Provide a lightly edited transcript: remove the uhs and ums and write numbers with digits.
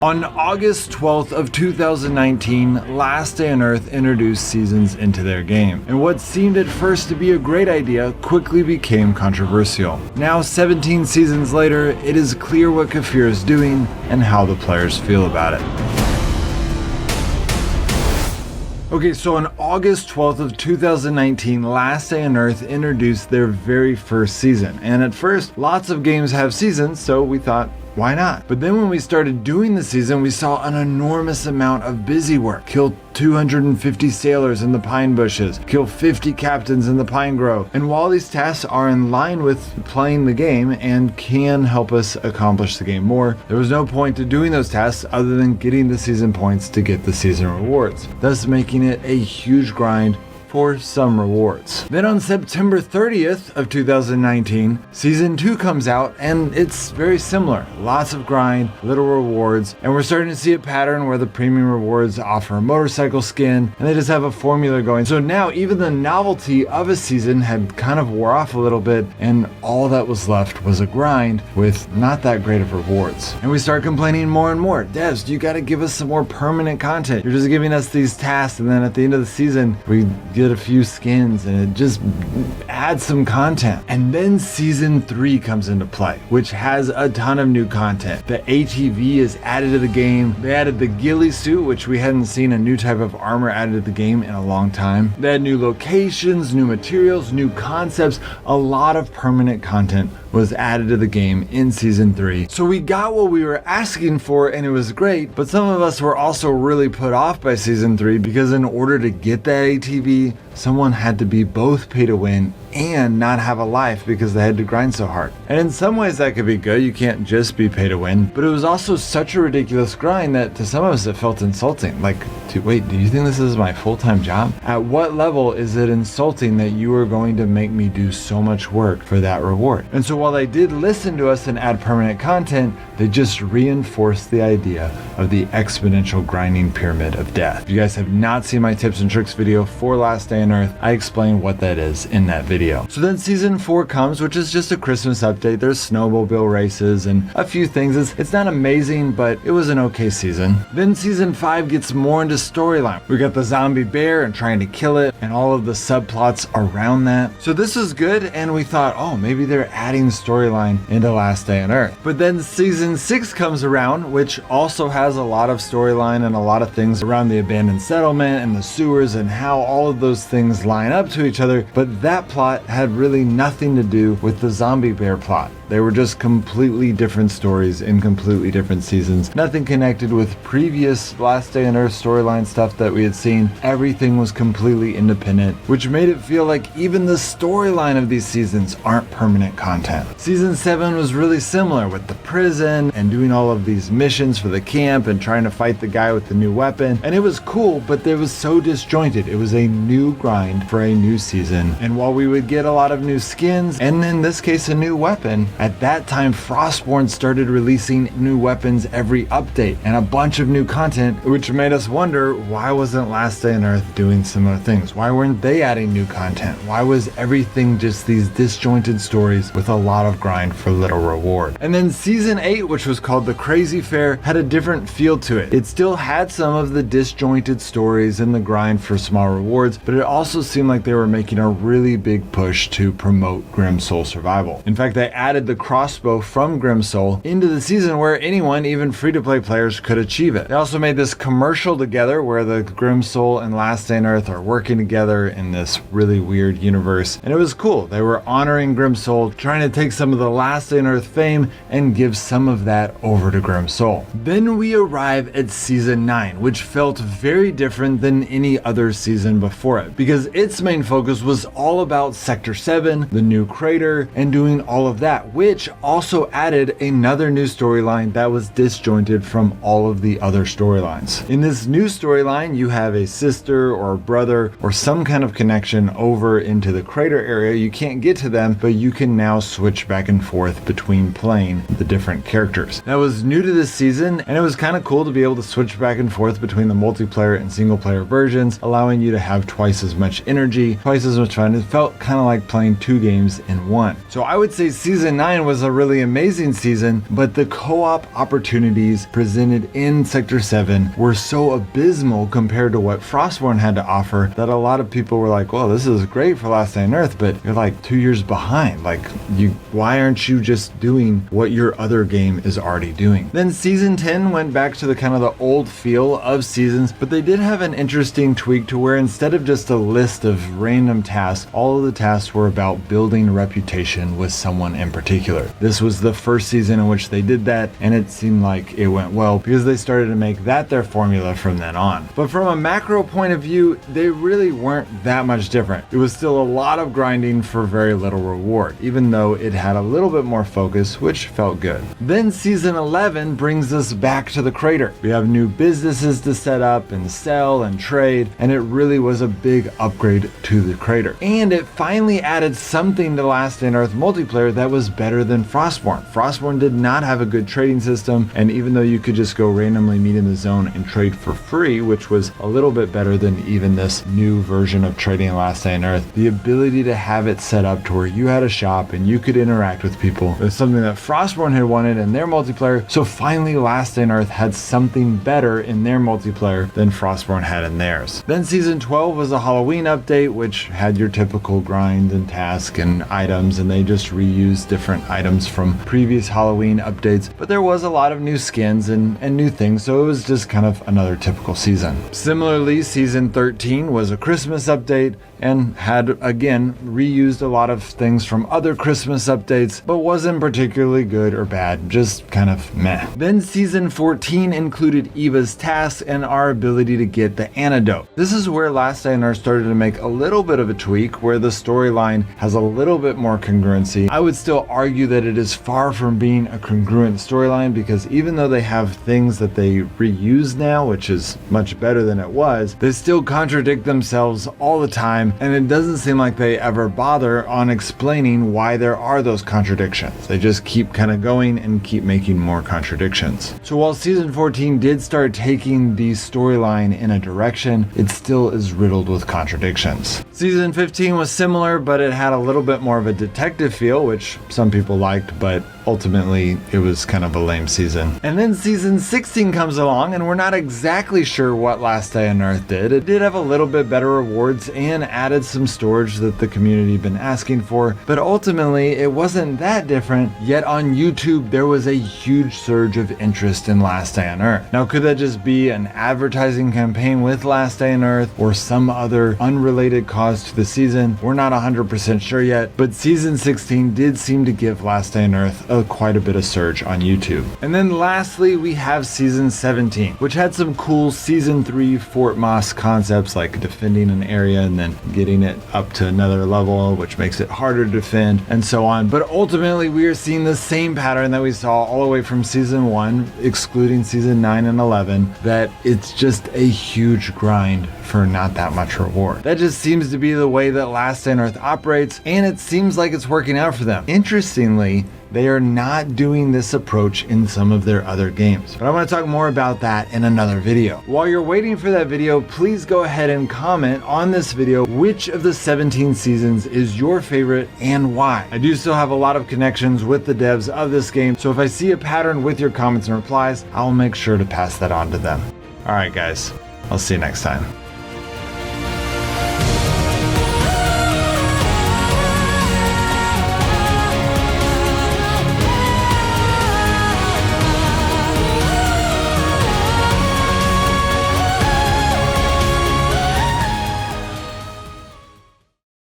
On August 12th of 2019, Last Day on Earth introduced seasons into their game, and what seemed at first to be a great idea quickly became controversial. Now 17 seasons later, it is clear what Kefir is doing and how the players feel about it. Okay, so on August 12th of 2019, Last Day on Earth introduced their very first season, and at first, lots of games have seasons, so we thought, why not? But then when we started doing the season, we saw an enormous amount of busy work. Kill 250 sailors in the pine bushes, kill 50 captains in the pine grove. And while these tasks are in line with playing the game and can help us accomplish the game more, there was no point to doing those tasks other than getting the season points to get the season rewards, thus making it a huge grind for some rewards. Then on September 30th of 2019, Season 2 comes out and it's very similar. Lots of grind, little rewards, and we're starting to see a pattern where the premium rewards offer a motorcycle skin and they just have a formula going. So now even the novelty of a season had kind of wore off a little bit and all that was left was a grind with not that great of rewards. And we start complaining more and more. Devs, you gotta give us some more permanent content. You're just giving us these tasks and then at the end of the season, we get a few skins and it just adds some content. And then Season 3 comes into play, which has a ton of new content. The ATV is added to the game. They added the ghillie suit, which we hadn't seen a new type of armor added to the game in a long time. They had new locations, new materials, new concepts. A lot of permanent content was added to the game in Season 3. So we got what we were asking for and it was great, but some of us were also really put off by Season 3 because in order to get that ATV, someone had to be both pay to win and not have a life because they had to grind so hard. And in some ways that could be good, you can't just be pay to win, but it was also such a ridiculous grind that to some of us it felt insulting. Like, wait, do you think this is my full-time job? At what level is it insulting that you are going to make me do so much work for that reward? And so while they did listen to us and add permanent content, they just reinforced the idea of the exponential grinding pyramid of death. If you guys have not seen my tips and tricks video for Last Day on Earth, I explain what that is in that video. So then Season 4 comes, which is just a Christmas update. There's snowmobile races and a few things. It's not amazing, but it was an okay season. Then Season 5 gets more into storyline. We got the zombie bear and trying to kill it and all of the subplots around that. So this is good, and we thought, oh, maybe they're adding storyline into Last Day on Earth. But then Season 6 comes around, which also has a lot of storyline and a lot of things around the abandoned settlement and the sewers and how all of those things line up to each other. But that plot had really nothing to do with the zombie bear plot. They were just completely different stories in completely different seasons. Nothing connected with previous Last Day on Earth storyline stuff that we had seen. Everything was completely independent, which made it feel like even the storyline of these seasons aren't permanent content. Season 7 was really similar with the prison and doing all of these missions for the camp and trying to fight the guy with the new weapon. And it was cool, but it was so disjointed. It was a new grind for a new season. And while we would get a lot of new skins, and in this case a new weapon, at that time Frostborn started releasing new weapons every update and a bunch of new content, which made us wonder, why wasn't Last Day on Earth doing similar things? Why weren't they adding new content? Why was everything just these disjointed stories with a lot of grind for little reward? And then Season 8, which was called The Crazy Fair, had a different feel to it. It still had some of the disjointed stories and the grind for small rewards, but it also seemed like they were making a really big push to promote Grim Soul survival. In fact, they added the crossbow from Grim Soul into the season where anyone, even free-to-play players, could achieve it. They also made this commercial together where the Grim Soul and Last Day on Earth are working together in this really weird universe, and it was cool. They were honoring Grim Soul, trying to take some of the Last Day on Earth fame and give some of that over to Grim Soul. Then we arrive at Season 9, which felt very different than any other season before it, because its main focus was all about Sector 7, the new crater, and doing all of that, which also added another new storyline that was disjointed from all of the other storylines. In this new storyline, you have a sister or a brother or some kind of connection over into the crater area. You can't get to them, but you can now switch back and forth between playing the different characters. That was new to this season, and it was kind of cool to be able to switch back and forth between the multiplayer and single player versions, allowing you to have twice as much energy, twice as much fun. It felt kind of like playing two games in one. So I would say Season 9 was a really amazing season, but the co-op opportunities presented in Sector 7 were so abysmal compared to what Frostborn had to offer that a lot of people were like, well, this is great for Last Day on Earth, but you're like 2 years behind. Like, why aren't you just doing what your other game is already doing? Then Season 10 went back to the kind of the old feel of seasons, but they did have an interesting tweak to where instead of just a list of random tasks, all of the tasks were about building a reputation with someone in particular. This was the first season in which they did that, and it seemed like it went well because they started to make that their formula from then on. But from a macro point of view, they really weren't that much different. It was still a lot of grinding for very little reward, even though it had a little bit more focus, which felt good. Then Season 11 brings us back to the crater. We have new businesses to set up and sell and trade, and it really was a big upgrade to the crater. And it finally added something to Last Day on Earth multiplayer that was better than Frostborn. Frostborn did not have a good trading system, and even though you could just go randomly meet in the zone and trade for free, which was a little bit better than even this new version of trading in Last Day on Earth, the ability to have it set up to where you had a shop and you could interact with people was something that Frostborn had wanted in their multiplayer. So finally Last Day on Earth had something better in their multiplayer than Frostborn had in theirs. Then Season 12 was a Halloween update, which had your typical grind and task and items, and they just reused different items from previous Halloween updates, but there was a lot of new skins and new things, so it was just kind of another typical season. Similarly, Season 13 was a Christmas update and had again reused a lot of things from other Christmas updates, but wasn't particularly good or bad, just kind of meh. Then Season 14 included Eva's tasks and our ability to get the antidote. This is where Last Day on Earth started to make a little bit of a tweak, where the storyline has a little bit more congruency. I would still argue that it is far from being a congruent storyline, because even though they have things that they reuse now, which is much better than it was, they still contradict themselves all the time, and it doesn't seem like they ever bother on explaining why there are those contradictions. They just keep kind of going and keep making more contradictions. So while Season 14 did start taking the storyline in a direction, it still is riddled with contradictions. Season 15 was similar, but it had a little bit more of a detective feel, which some people liked, but ultimately it was kind of a lame season. And then Season 16 comes along, and we're not exactly sure what Last Day on Earth did. It did have a little bit better rewards and added some storage that the community had been asking for, but ultimately it wasn't that different. Yet on YouTube there was a huge surge of interest in Last Day on Earth. Now, could that just be an advertising campaign with Last Day on Earth or some other unrelated cause to the season? We're not 100% sure yet, but Season 16 did seem to give Last Day on Earth quite a bit of surge on YouTube. And then lastly, we have Season 17, which had some cool Season 3 Fort Moss concepts, like defending an area and then getting it up to another level, which makes it harder to defend, and so on. But ultimately, we are seeing the same pattern that we saw all the way from Season 1, excluding Season 9 and 11, that it's just a huge grind for not that much reward. That just seems to be the way that Last Day on Earth operates, and it seems like it's working out for them. Interestingly, they are not doing this approach in some of their other games, but I want to talk more about that in another video. While you're waiting for that video, please go ahead and comment on this video which of the 17 seasons is your favorite and why. I do still have a lot of connections with the devs of this game, so if I see a pattern with your comments and replies, I'll make sure to pass that on to them. Alright guys, I'll see you next time.